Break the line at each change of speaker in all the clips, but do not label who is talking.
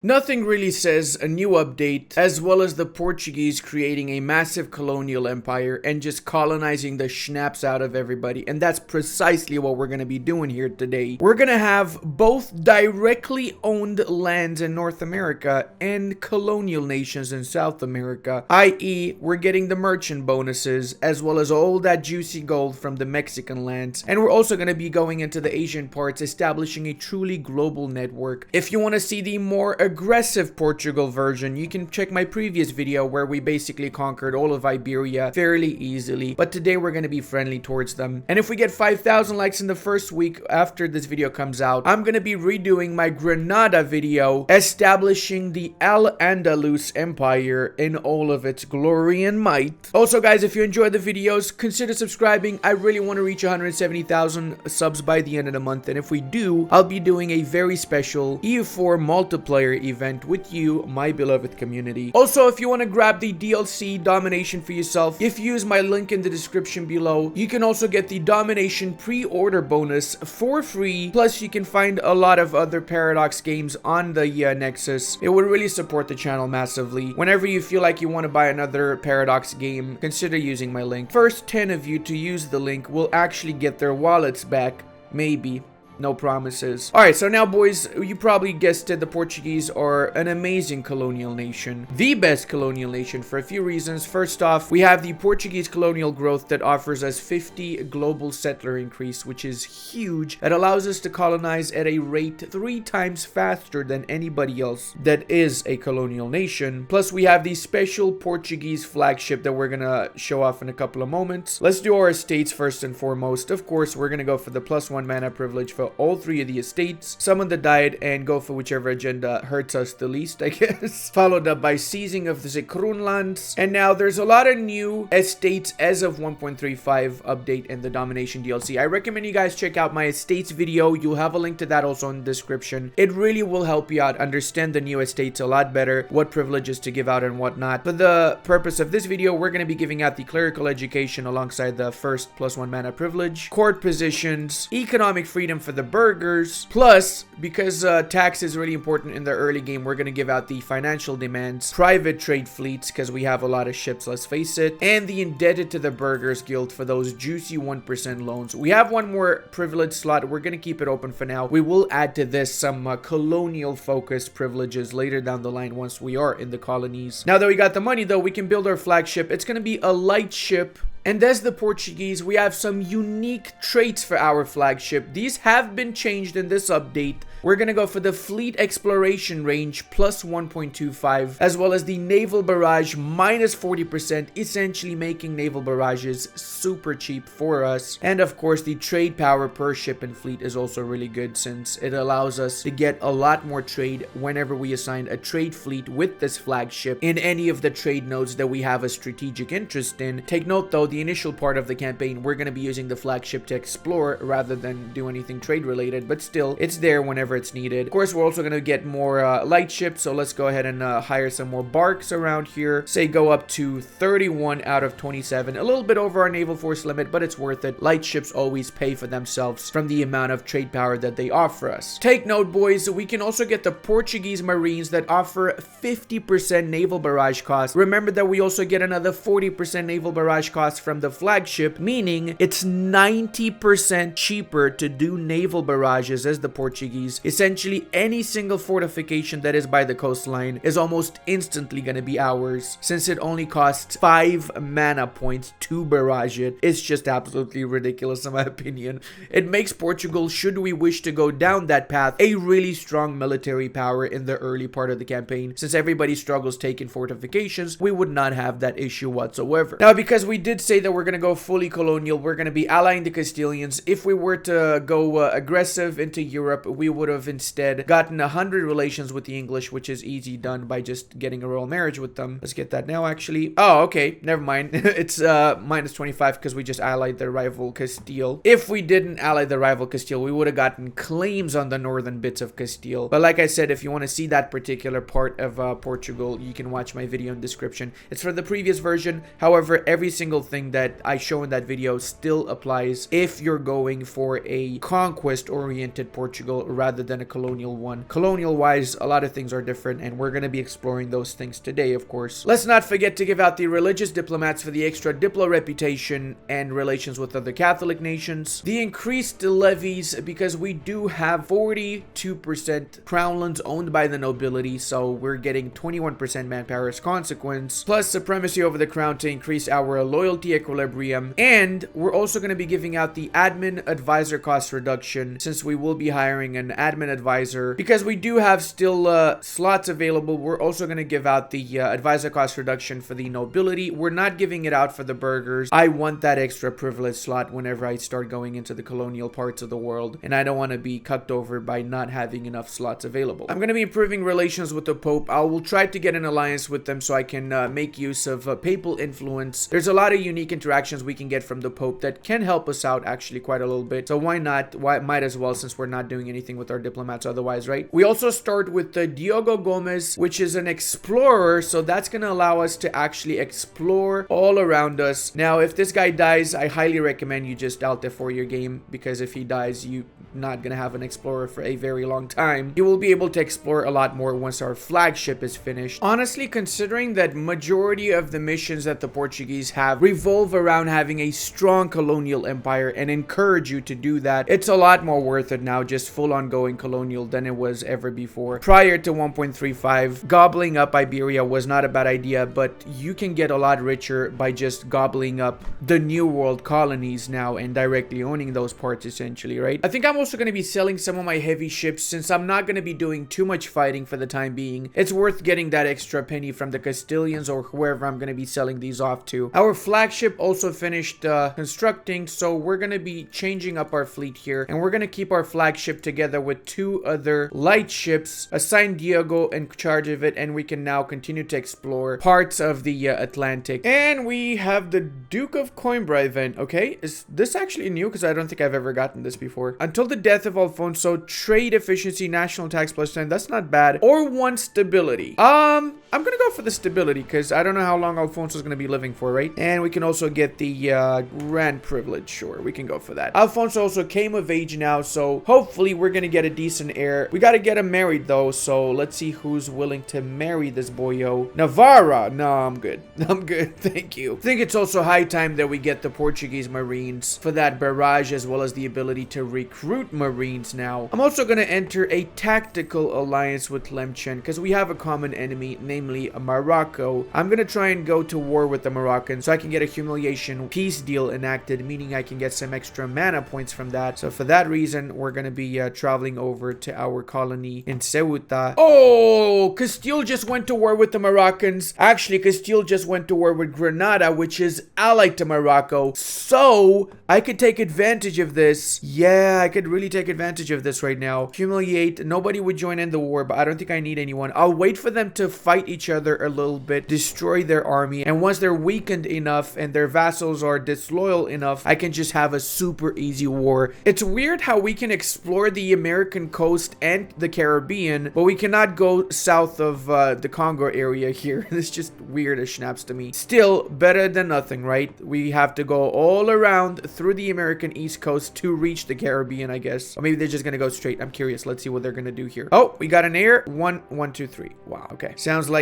Nothing really says a new update, as well as the Portuguese creating a massive colonial empire and just colonizing the schnapps out of everybody. And that's precisely what we're going to be doing here today. We're going to have both directly owned lands in North America and colonial nations in South America, i.e. we're getting the merchant bonuses, as well as all that juicy gold from the Mexican lands. And we're also going to be going into the Asian parts, establishing a truly global network. If you want to see the more aggressive Portugal version, you can check my previous video where we basically conquered all of Iberia fairly easily, but today we're going to be friendly towards them. And if we get 5,000 likes in the first week after this video comes out, I'm going to be redoing my Granada video, establishing the Al-Andalus Empire in all of its glory and might. Also guys, if you enjoyed the videos, consider subscribing. I really want to reach 170,000 subs by the end of the month, and if we do, I'll be doing a very special EU4 multiplayer event with you, my beloved community. Also, if you want to grab the DLC Domination for yourself, if you use my link in the description below, you can also get the Domination pre-order bonus for free. Plus, you can find a lot of other Paradox games on the Nexus. It would really support the channel massively. Whenever you feel like you want to buy another Paradox game, consider using my link. First 10 of you to use the link will actually get their wallets back. Maybe. No promises. Alright, so now boys, you probably guessed it, the Portuguese are an amazing colonial nation. The best colonial nation for a few reasons. First off, we have the Portuguese colonial growth that offers us 50 global settler increase, which is huge. It allows us to colonize at a rate 3 times faster than anybody else that is a colonial nation. Plus, we have the special Portuguese flagship that we're gonna show off in a couple of moments. Let's do our estates first and foremost. Of course, we're gonna go for the +1 mana privilege for all 3 of the estates, summon the diet, and go for whichever agenda hurts us the least, I guess. Followed up by seizing of the Zekroonlands. And now there's a lot of new estates as of 1.35 update in the Domination DLC. I recommend you guys check out my estates video. You'll have a link to that also in the description. It really will help you out understand the new estates a lot better, what privileges to give out and whatnot. For the purpose of this video, we're going to be giving out the clerical education alongside the first +1 mana privilege, court positions, economic freedom for the burgers, plus because tax is really important in the early game, we're going to give out the financial demands, private trade fleets because we have a lot of ships, let's face it, and the indebted to the burgers guild for those juicy 1% loans. We have one more privilege slot. We're going to keep it open for now. We will add to this some colonial focused privileges later down the line once we are in the colonies. Now that we got the money though, we can build our flagship. It's going to be a light ship. And as the Portuguese, we have some unique traits for our flagship. These have been changed in this update. We're going to go for the fleet exploration range +1.25, as well as the naval barrage -40%, essentially making naval barrages super cheap for us. And of course, the trade power per ship and fleet is also really good, since it allows us to get a lot more trade whenever we assign a trade fleet with this flagship in any of the trade nodes that we have a strategic interest in. Take note though, the initial part of the campaign, we're going to be using the flagship to explore rather than do anything trade related, but still, it's there whenever it's needed. Of course, we're also going to get more light ships, so let's go ahead and hire some more barks around here. Say go up to 31 out of 27. A little bit over our naval force limit, but it's worth it. Light ships always pay for themselves from the amount of trade power that they offer us. Take note, boys, we can also get the Portuguese Marines that offer 50% naval barrage cost. Remember that we also get another 40% naval barrage cost from the flagship, meaning it's 90% cheaper to do naval barrages as the Portuguese. Essentially, any single fortification that is by the coastline is almost instantly going to be ours, since it only costs 5 mana points to barrage it. It's just absolutely ridiculous in my opinion. It makes Portugal, should we wish to go down that path, a really strong military power in the early part of the campaign. Since everybody struggles taking fortifications, we would not have that issue whatsoever. Now, because we did say that we're going to go fully colonial, we're going to be allying the Castilians. If we were to go aggressive into Europe, we would have instead gotten 100 relations with the English, which is easy done by just getting a royal marriage with them. Let's get that now, actually. Oh, okay, never mind. It's -25 because we just allied the rival Castile. If we didn't ally the rival Castile, we would have gotten claims on the northern bits of Castile. But like I said, if you want to see that particular part of Portugal, you can watch my video in the description. It's for the previous version. However, every single thing that I show in that video still applies if you're going for a conquest-oriented Portugal rather rather than a colonial one. Colonial wise, a lot of things are different, and we're going to be exploring those things today, of course. Let's not forget to give out the religious diplomats for the extra diplo reputation and relations with other Catholic nations. The increased levies, because we do have 42% crown lands owned by the nobility, so we're getting 21% manpower as consequence, plus supremacy over the crown to increase our loyalty equilibrium. And we're also going to be giving out the admin advisor cost reduction, since we will be hiring an admin advisor. Because we do have still slots available, we're also going to give out the advisor cost reduction for the nobility. We're not giving it out for the burghers. I want that extra privilege slot whenever I start going into the colonial parts of the world, and I don't want to be cucked over by not having enough slots available. I'm going to be improving relations with the Pope. I will try to get an alliance with them so I can make use of papal influence. There's a lot of unique interactions we can get from the Pope that can help us out actually quite a little bit. So why not? Might as well, since we're not doing anything with our diplomats otherwise, right? We also start with the Diogo Gomez, which is an explorer, so that's going to allow us to actually explore all around us. Now, if this guy dies, I highly recommend you just alt F4 your game, because if he dies, you're not going to have an explorer for a very long time. You will be able to explore a lot more once our flagship is finished. Honestly, considering that majority of the missions that the Portuguese have revolve around having a strong colonial empire and encourage you to do that, it's a lot more worth it now, just full on going colonial, than it was ever before. Prior to 1.35, gobbling up Iberia was not a bad idea, but you can get a lot richer by just gobbling up the New World colonies now and directly owning those parts essentially, right? I think I'm also going to be selling some of my heavy ships, since I'm not going to be doing too much fighting for the time being. It's worth getting that extra penny from the Castilians or whoever I'm going to be selling these off to. Our flagship also finished constructing, so we're going to be changing up our fleet here, and we're going to keep our flagship together with 2 other light ships, assign Diego in charge of it, and we can now continue to explore parts of the Atlantic. And we have the Duke of Coimbra event. Okay, is this actually new? Because I don't think I've ever gotten this before. Until the death of Alfonso, trade efficiency, national tax +10. That's not bad. Or 1 stability. I'm gonna go for the stability, because I don't know how long Alfonso's gonna be living for, right? And we can also get the grand privilege. Sure, we can go for that. Alfonso also came of age now, so hopefully we're gonna get a decent heir. We gotta get him married though, so let's see who's willing to marry this boyo. Navarra. No, I'm good. I'm good. Thank you. I think it's also high time that we get the Portuguese Marines for that barrage, as well as the ability to recruit Marines now. I'm also gonna enter a tactical alliance with Lemchen, because we have a common enemy, namely Morocco. I'm gonna try and go to war with the Moroccans so I can get a humiliation peace deal enacted, meaning I can get some extra mana points from that. So for that reason, we're gonna be traveling over to our colony in Ceuta. Oh, Castile just went to war with the Moroccans. Actually, Castile just went to war with Granada, which is allied to Morocco. So I could take advantage of this. Yeah, I could really take advantage of this right now. Humiliate. Nobody would join in the war, but I don't think I need anyone. I'll wait for them to fight each other a little bit, destroy their army, and once they're weakened enough and their vassals are disloyal enough, I can just have a super easy war. It's weird how we can explore the American coast and the Caribbean, but we cannot go south of the Congo area here. It's just weird as schnapps to me. Still, better than nothing, right? We have to go all around through the American East Coast to reach the Caribbean, I guess. Or maybe they're just gonna go straight. I'm curious. Let's see what they're gonna do here. Oh, we got an heir. 1, 1, 2, 3. Wow. Okay. Sounds like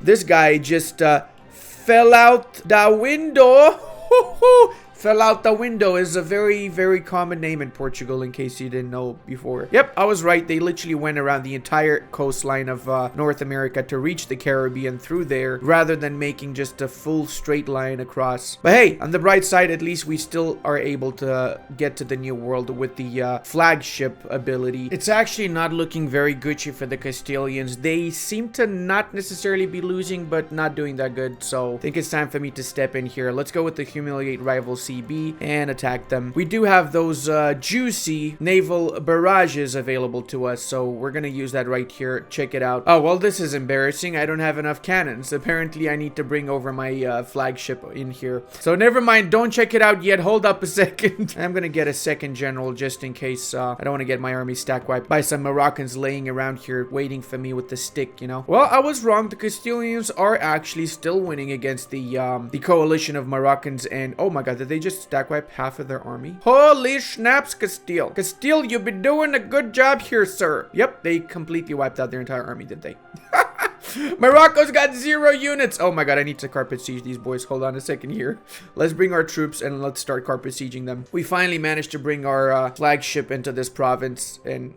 this guy just fell out the window. Fell out the window is a very, very common name in Portugal, in case you didn't know before. Yep, I was right. They literally went around the entire coastline of North America to reach the Caribbean through there, rather than making just a full straight line across. But hey, on the bright side, at least we still are able to get to the New World with the flagship ability. It's actually not looking very Gucci for the Castilians. They seem to not necessarily be losing, but not doing that good. So I think it's time for me to step in here. Let's go with the humiliate rivals CB and attack them. We do have those juicy naval barrages available to us, so we're gonna use that right here. Check it out. Oh, well, this is embarrassing. I don't have enough cannons. Apparently, I need to bring over my flagship in here. So never mind. Don't check it out yet. Hold up a second. I'm gonna get a second general just in case I don't want to get my army stack wiped by some Moroccans laying around here waiting for me with the stick, you know? Well, I was wrong. The Castilians are actually still winning against the coalition of Moroccans, and oh my god, did they they just stack wipe half of their army? Holy snaps, Castile. Castile, you've been doing a good job here, sir. Yep, they completely wiped out their entire army, did they? Morocco's got 0 units. Oh my god, I need to carpet siege these boys. Hold on a second here. Let's bring our troops and let's start carpet sieging them. We finally managed to bring our flagship into this province, and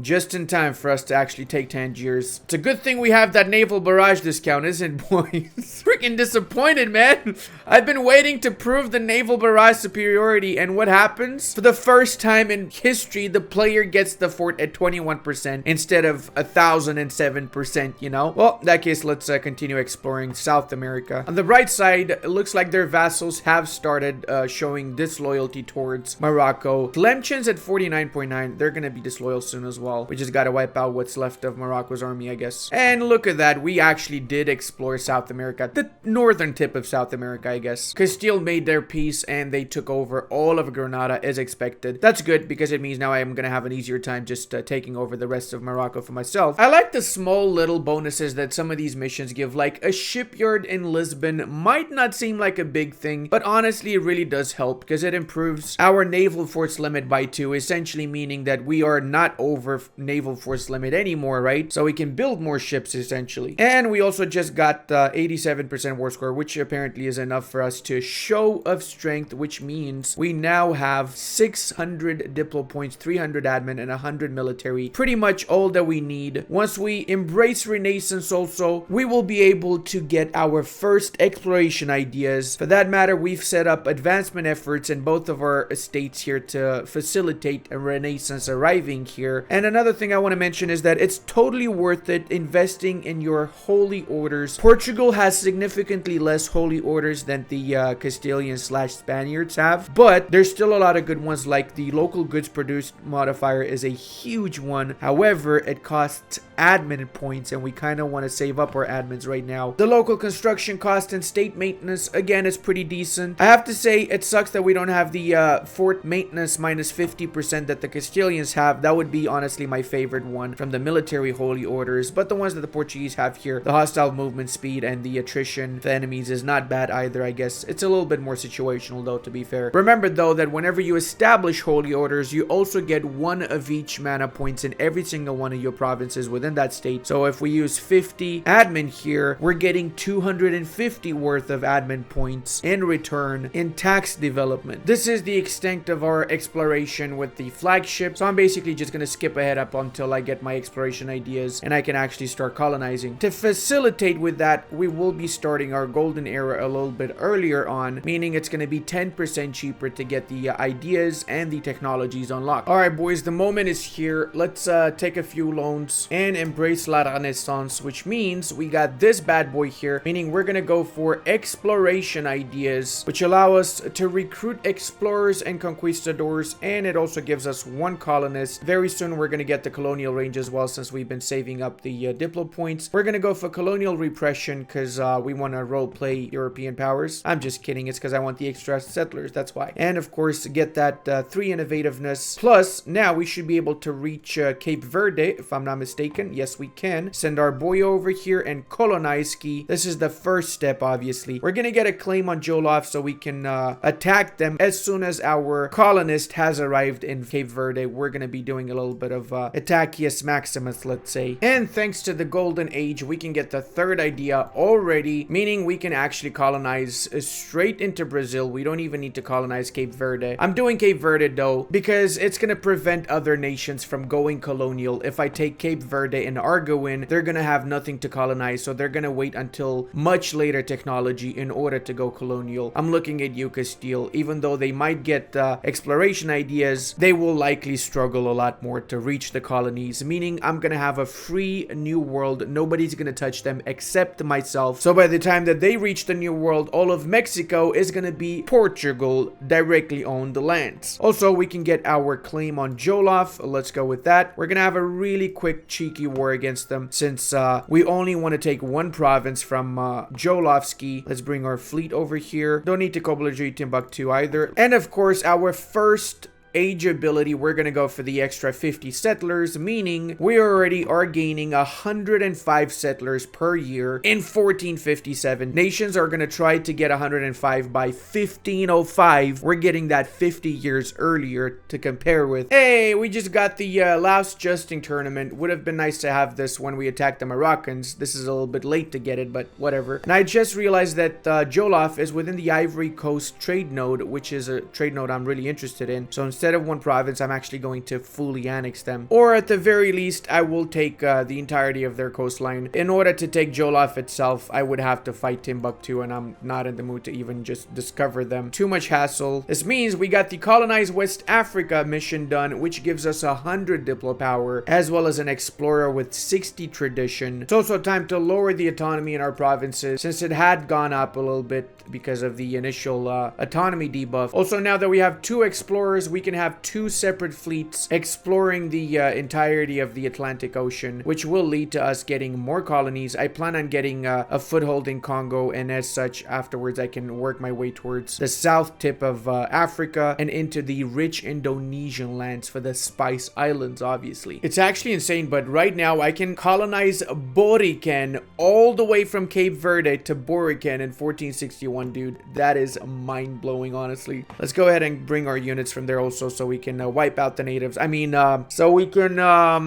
just in time for us to actually take Tangiers. It's a good thing we have that naval barrage discount, isn't it, boys? Freaking disappointed, man. I've been waiting to prove the naval barrage superiority, and what happens? For the first time in history, the player gets the fort at 21% instead of 1,007%, you know? Well, in that case, let's continue exploring South America. On the right side, it looks like their vassals have started showing disloyalty towards Morocco. Tlemcen's at 49.9. They're gonna be disloyal soon as well. We just gotta wipe out what's left of Morocco's army, I guess. And look at that, we actually did explore South America, the northern tip of South America, I guess. Castile made their peace and they took over all of Granada as expected. That's good because it means now I am gonna have an easier time just taking over the rest of Morocco for myself. I like the small little bonuses that some of these missions give, like a shipyard in Lisbon. Might not seem like a big thing, but honestly it really does help because it improves our naval force limit by 2, essentially meaning that we are not over naval force limit anymore, right? So we can build more ships essentially. And we also just got 87% war score, which apparently is enough for us to show of strength, which means we now have 600 diplo points, 300 admin, and 100 military. Pretty much all that we need. Once we embrace Renaissance also, we will be able to get our first exploration ideas. For that matter, we've set up advancement efforts in both of our estates here to facilitate a Renaissance arriving here. And another thing I want to mention is that it's totally worth it investing in your holy orders. Portugal has significantly less holy orders than the Castilian/Spaniards have, but there's still a lot of good ones, like the local goods produced modifier is a huge one. However, it costs admin points and we kind of want to save up our admins right now. The local construction cost and state maintenance, again, is pretty decent. I have to say it sucks that we don't have the fort maintenance minus 50% that the Castilians have. That would be honestly my favorite one from the military holy orders, but the ones that the Portuguese have here, the hostile movement speed and the attrition of the enemies is not bad either, I guess. It's a little bit more situational though, to be fair. Remember though that whenever you establish holy orders, you also get 1 of each mana points in every single one of your provinces within that state. So if we use 50 admin here, we're getting 250 worth of admin points in return in tax development. This is the extent of our exploration with the flagship, so I'm basically just gonna skip ahead up until I get my exploration ideas and I can actually start colonizing. To facilitate with that, we will be starting our golden era a little bit earlier on, meaning it's going to be 10% cheaper to get the ideas and the technologies unlocked. Alright boys, the moment is here. Let's take a few loans and embrace La Renaissance, which means we got this bad boy here, meaning we're going to go for exploration ideas, which allow us to recruit explorers and conquistadors, and it also gives us 1 colonist. Very soon we're going to get the colonial range as well, since we've been saving up the diplo points. We're going to go for colonial repression because we want to role play European powers. I'm just kidding, it's because I want the extra settlers, that's why. And of course get that 3 innovativeness. Plus now we should be able to reach Cape Verde, if I'm not mistaken. Yes, we can. Send our boy over here and colonize Ski. This is the first step, obviously. We're going to get a claim on Jolof so we can attack them as soon as our colonist has arrived in Cape Verde. We're going to be doing a little bit of Attacius Maximus, let's say. And thanks to the Golden Age, we can get the 3rd idea already, meaning we can actually colonize straight into Brazil. We don't even need to colonize Cape Verde. I'm doing Cape Verde though, because it's going to prevent other nations from going colonial. If I take Cape Verde and Arguin, they're going to have nothing to colonize, so they're going to wait until much later technology in order to go colonial. I'm looking at you, Castile. Even though they might get exploration ideas, they will likely struggle a lot more to reach the colonies, meaning I'm going to have a free new world. Nobody's going to touch them except myself. So by the time that they reach the new world, all of Mexico is going to be Portugal directly owned lands. Also, we can get our claim on Jolof. Let's go with that. We're going to have a really quick cheeky war against them since we only want to take 1 province from Jolofsky. Let's bring our fleet over here. Don't need to Koblerji Timbuktu either. And of course, our first age ability, we're gonna go for the extra 50 settlers, meaning we already are gaining 105 settlers per year in 1457. Nations are gonna try to get 105 by 1505. We're getting that 50 years earlier to compare with. Hey, we just got the Laos Justing tournament. Would have been nice to have this when we attacked the Moroccans. This is a little bit late to get it, but whatever. And I just realized that Jolof is within the Ivory Coast trade node, which is a trade node I'm really interested in. So instead of one province, I'm actually going to fully annex them. Or at the very least, I will take the entirety of their coastline. In order to take Jolof itself, I would have to fight Timbuktu, and I'm not in the mood to even just discover them. Too much hassle. This means we got the Colonize West Africa mission done, which gives us 100 Diplo power, as well as an explorer with 60 tradition. It's also time to lower the autonomy in our provinces, since it had gone up a little bit because of the initial autonomy debuff. Also, now that we have 2 explorers, we can have 2 separate fleets exploring the entirety of the Atlantic Ocean, which will lead to us getting more colonies. I plan on getting a foothold in Congo, and as such, afterwards I can work my way towards the south tip of Africa and into the rich Indonesian lands for the Spice Islands, obviously. It's actually insane, but right now I can colonize Boriken all the way from Cape Verde to Boriken in 1461, dude. That is mind-blowing, honestly. Let's go ahead and bring our units from there also, so we can wipe out the natives. I mean, so we can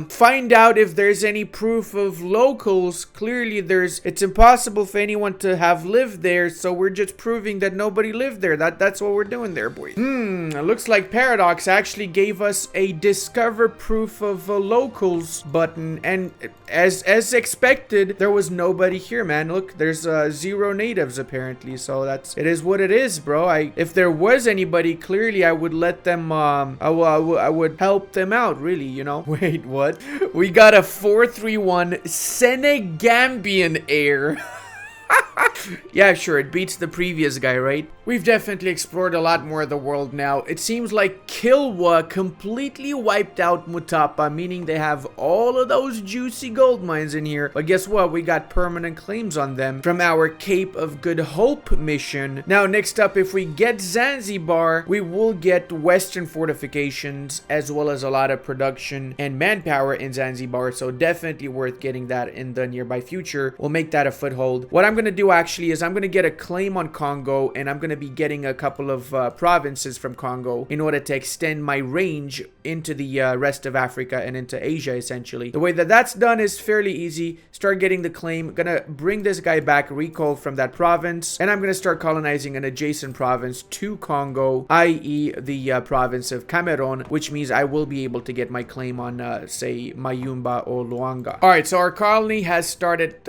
find out if there's any proof of locals. Clearly it's impossible for anyone to have lived there, so we're just proving that nobody lived there. That's what we're doing there, boys. It looks like Paradox actually gave us a discover proof of locals button, and as expected, there was nobody here, man. Look, there's 0 natives apparently, so it is what it is, bro. If there was anybody, clearly I would let them I would help them out, really, you know. Wait, what? We got a 431 Senegambian heir. Yeah, sure, it beats the previous guy, right? We've definitely explored a lot more of the world now. It seems like Kilwa completely wiped out Mutapa, meaning they have all of those juicy gold mines in here. But guess what? We got permanent claims on them from our Cape of Good Hope mission. Now, next up, if we get Zanzibar, we will get Western fortifications, as well as a lot of production and manpower in Zanzibar. So definitely worth getting that in the nearby future. We'll make that a foothold. What I'm going to do actually is I'm going to get a claim on Congo, and I'm going to be getting a couple of provinces from Congo in order to extend my range into the rest of Africa and into Asia, essentially. The way that that's done is fairly easy. Start getting the claim. Gonna bring this guy back, recall from that province, and I'm gonna start colonizing an adjacent province to Congo, i.e. the province of Cameroon, which means I will be able to get my claim on, say, Mayumba or Luanga. Alright, so our colony has started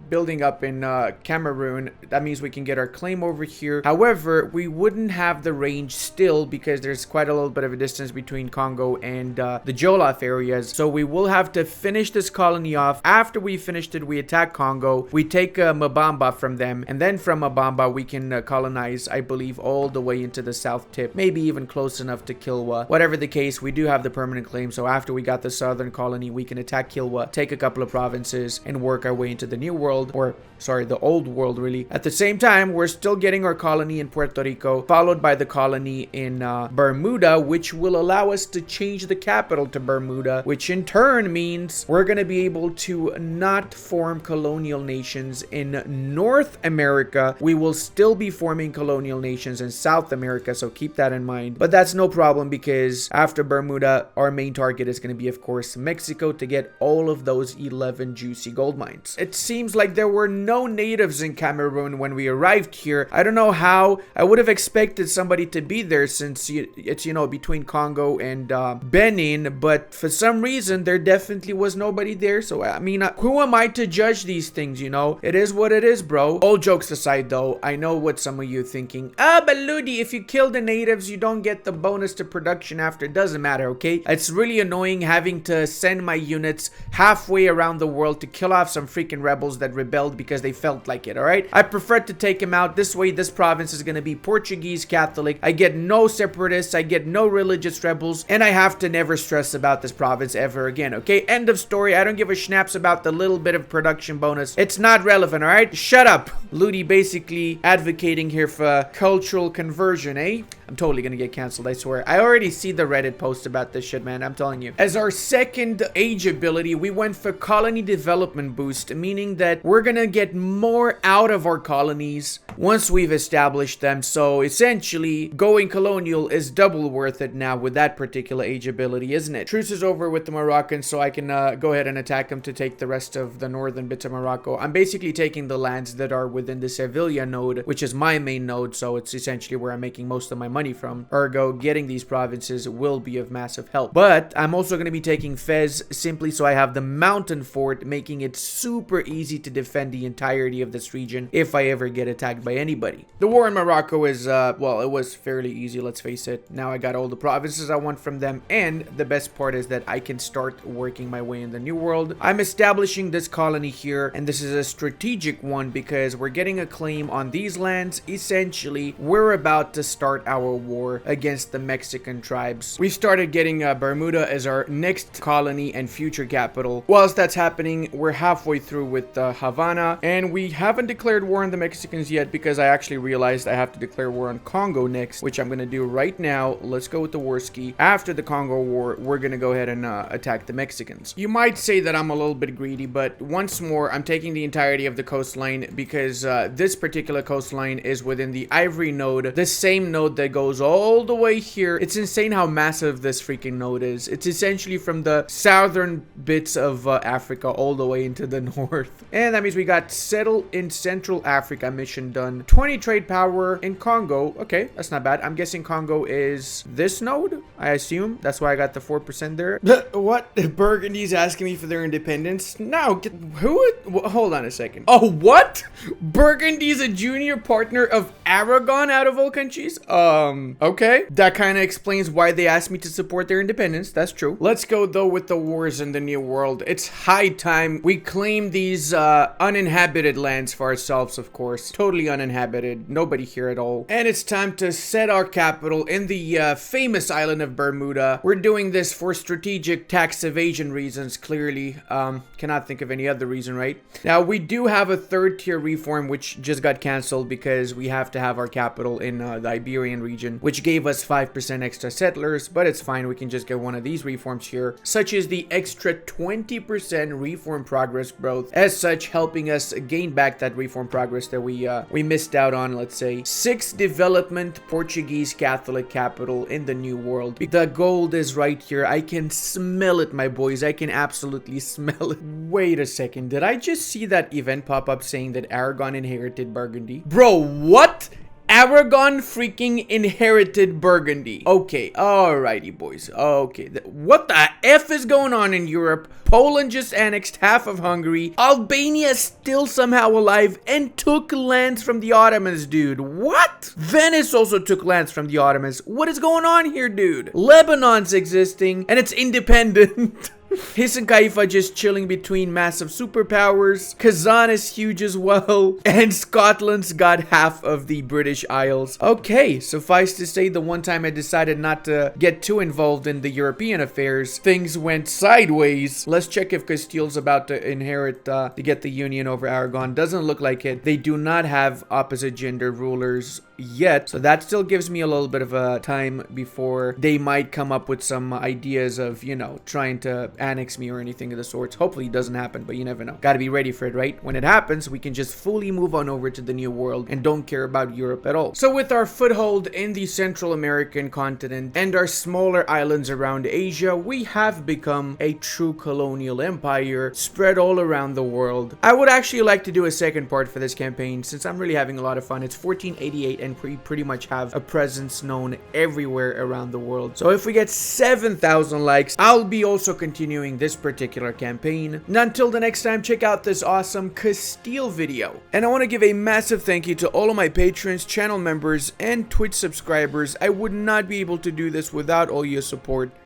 building up in Cameroon. That means we can get our claim over here. However, we wouldn't have the range still because there's quite a little bit of a distance between Congo and the Jolof areas. So we will have to finish this colony off. After we finished it, we attack Congo. We take Mabamba from them, and then from Mabamba we can colonize, I believe, all the way into the south tip, maybe even close enough to Kilwa. Whatever the case, we do have the permanent claim. So after we got the southern colony, we can attack Kilwa, take a couple of provinces, and work our way into the new world, or sorry, the old world, really. At the same time, we're still getting our colony in Puerto Rico, followed by the colony in Bermuda, which will allow us to change the capital to Bermuda, which in turn means we're going to be able to not form colonial nations in North America. We will still be forming colonial nations in South America, so keep that in mind. But that's no problem, because after Bermuda, our main target is going to be, of course, Mexico, to get all of those 11 juicy gold mines. It seems like there were no natives in Cameroon when we arrived here. I don't know how. I would have expected somebody to be there, since it's, you know, between Congo and Benin, but for some reason there definitely was nobody there. So I mean, who am I to judge these things, you know? It is what it is, bro. All jokes aside though, I know what some of you are thinking. But Ludi, if you kill the natives, you don't get the bonus to production after. It doesn't matter, okay? It's really annoying having to send my units halfway around the world to kill off some freaking rebels that rebelled because they felt like it, alright? I prefer to take them out. This way, this province is going to be Portuguese Catholic. I get no separatists, I get no religious rebels, and I have to never stress about this province ever again, okay? End of story. I don't give a schnaps about the little bit of production bonus. It's not relevant, alright? Shut up. Ludi basically advocating here for cultural conversion, eh? I'm totally gonna get canceled, I swear. I already see the Reddit post about this shit, man. I'm telling you. As our second age ability, we went for colony development boost, meaning that we're gonna get more out of our colonies once we've established them. So essentially, going colonial is double worth it now with that particular age ability, isn't it? Truce is over with the Moroccans, so I can go ahead and attack them to take the rest of the northern bits of Morocco. I'm basically taking the lands that are within the Sevilla node, which is my main node, so it's essentially where I'm making most of my money from. Ergo, getting these provinces will be of massive help. But I'm also going to be taking Fez simply so I have the mountain fort, making it super easy to defend the entirety of this region if I ever get attacked by anybody. The war in Morocco is, well, it was fairly easy, let's face it. Now I got all the provinces I want from them, and the best part is that I can start working my way in the New World. I'm establishing this colony here, and this is a strategic one because we're getting a claim on these lands. Essentially, we're about to start our war against the Mexican tribes. We started getting Bermuda as our next colony and future capital. Whilst that's happening, we're halfway through with Havana, and we haven't declared war on the Mexicans yet because I actually realized I have to declare war on Congo next, which I'm going to do right now. Let's go with the war ski. After the Congo war, we're going to go ahead and attack the Mexicans. You might say that I'm a little bit greedy, but once more, I'm taking the entirety of the coastline because this particular coastline is within the Ivory node, the same node that goes all the way here. It's insane how massive this freaking node is. It's essentially from the southern bits of Africa all the way into the north. And that means we got settle in Central Africa mission done. 20 trade power in Congo. Okay, that's not bad. I'm guessing Congo is this node, I assume. That's why I got the 4% there. What? Burgundy's asking me for their independence? No, hold on a second. Oh, what? Burgundy's a junior partner of Aragon out of all countries? Okay. That kind of explains why they asked me to support their independence. That's true. Let's go, though, with the wars in the New World. It's high time we claim these uninhabited lands for ourselves, of course. Totally uninhabited. Nobody here at all. And it's time to set our capital in the famous island of Bermuda. We're doing this for strategic tax evasion reasons, clearly. Cannot think of any other reason, right? Now, we do have a third tier reform, which just got canceled because we have to have our capital in the Iberian region, which gave us 5% extra settlers, but it's fine. We can just get one of these reforms here, such as the extra 20% reform progress growth, as such helping us gain back that reform progress that we missed out on, let's say. 6 development Portuguese Catholic capital in the New World. The gold is right here. I can smell it, my boys. I can absolutely smell it. Wait a second. Did I just see that event pop up saying that Aragon inherited Burgundy? Bro, what? Aragon freaking inherited Burgundy. Okay, alrighty, boys. Okay, what the F is going on in Europe? Poland just annexed half of Hungary. Albania is still somehow alive and took lands from the Ottomans, dude. What? Venice also took lands from the Ottomans. What is going on here, dude? Lebanon's existing and it's independent. Hiss and Kaifa just chilling between massive superpowers. Kazan is huge as well. And Scotland's got half of the British Isles. Okay, suffice to say, the one time I decided not to get too involved in the European affairs, things went sideways. Let's check if Castile's about to inherit to get the union over Aragon. Doesn't look like it. They do not have opposite gender rulers yet, so that still gives me a little bit of a time before they might come up with some ideas of, you know, trying to annex me or anything of the sorts. Hopefully it doesn't happen, but you never know. Gotta be ready for it, right? When it happens, we can just fully move on over to the New World and don't care about Europe at all. So with our foothold in the Central American continent and our smaller islands around Asia, we have become a true colonial empire spread all around the world. I would actually like to do a second part for this campaign since I'm really having a lot of fun. It's 1488 and we pretty much have a presence known everywhere around the world. So if we get 7,000 likes, I'll be also continuing this particular campaign. And until the next time, check out this awesome Castile video. And I want to give a massive thank you to all of my patrons, channel members, and Twitch subscribers. I would not be able to do this without all your support.